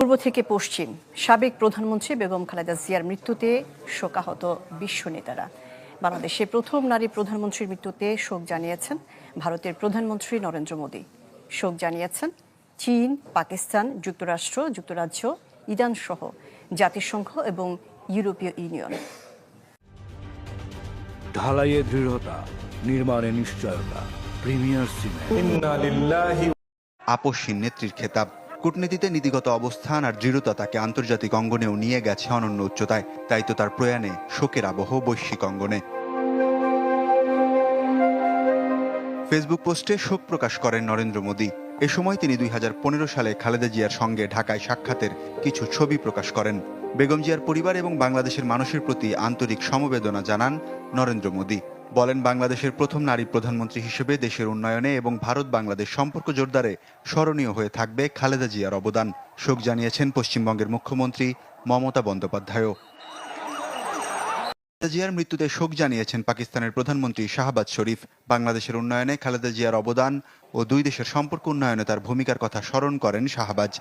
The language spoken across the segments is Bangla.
পূর্ব থেকে পশ্চিম সাবেক প্রধানমন্ত্রী বেগম খালেদা জিয়ার মৃত্যুতে শোকাহত বিশ্ব নেতারা। বাংলাদেশের প্রথম নারী প্রধানমন্ত্রীর মৃত্যুতে শোক জানিয়েছেন ভারতের প্রধানমন্ত্রী নরেন্দ্র মোদী। শোক জানিয়েছেন চীন, পাকিস্তান, যুক্তরাষ্ট্র, যুক্তরাজ্য, ইরান সহ জাতিসংঘ এবং ইউরোপীয় ইউনিয়ন। ঢালাইয়ে দৃঢ়তা, নির্মাণে নিশ্চয়তা, প্রিমিয়ার সিমেন্ট। আপসহীন নেত্রীর খেতাব। কূটনীতিতে নীতিগত অবস্থান আর দৃঢ়তা তাকে আন্তর্জাতিক অঙ্গনেও নিয়ে গেছে অনন্য উচ্চতায়। তাই তো তার প্রয়াণে শোকের আবহ বৈশ্বিক অঙ্গনে। ফেসবুক পোস্টে শোক প্রকাশ করেন নরেন্দ্র মোদী। এ সময় তিনি 2015 সালে খালেদা জিয়ার সঙ্গে ঢাকায় সাক্ষাতের কিছু ছবি প্রকাশ করেন। বেগম জিয়ার পরিবার এবং বাংলাদেশের মানুষের প্রতি আন্তরিক সমবেদনা জানান নরেন্দ্র মোদী। বলেন, বাংলাদেশের প্রথম নারী প্রধানমন্ত্রী হিসেবে দেশের উন্নয়নে এবং ভারত বাংলাদেশ সম্পর্ক জোরদারে স্মরণীয় হয়ে থাকবে খালেদা জিয়ার অবদান। শোক জানিয়েছেন পশ্চিমবঙ্গের মুখ্যমন্ত্রী মমতা বন্দ্যোপাধ্যায়ও। খালেদা জিয়ার মৃত্যুতে শোক জানিয়েছেন পাকিস্তানের প্রধানমন্ত্রী শাহবাজ শরীফ। বাংলাদেশের উন্নয়নে খালেদা জিয়ার অবদান ও দুই দেশের সম্পর্ক উন্নয়নে তার ভূমিকার কথা স্মরণ করেন শাহবাজ।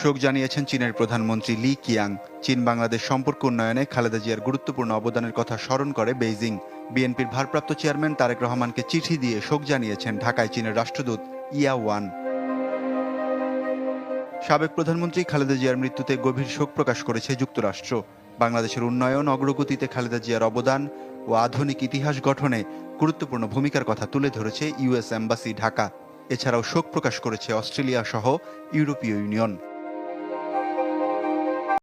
শোক জানিয়েছেন চীনের প্রধানমন্ত্রী লি কিয়াং। চীন বাংলাদেশ সম্পর্ক উন্নয়নে খালেদা জিয়ার গুরুত্বপূর্ণ অবদানের কথা স্মরণ করে বেইজিং। বিএনপির ভারপ্রাপ্ত চেয়ারম্যান তারেক রহমানকে চিঠি দিয়ে শোক জানিয়েছেন ঢাকায় চীনের রাষ্ট্রদূত ইয়া ওয়ান। সাবেক প্রধানমন্ত্রী খালেদা জিয়ার মৃত্যুতে গভীর শোক প্রকাশ করেছে যুক্তরাষ্ট্র। বাংলাদেশের উন্নয়ন অগ্রগতিতে খালেদা জিয়ার অবদান ও আধুনিক ইতিহাস গঠনে গুরুত্বপূর্ণ ভূমিকার কথা তুলে ধরেছে ইউএস এম্বাসি ঢাকা। এছাড়াও শোক প্রকাশ করেছে অস্ট্রেলিয়া সহ ইউরোপীয় ইউনিয়ন।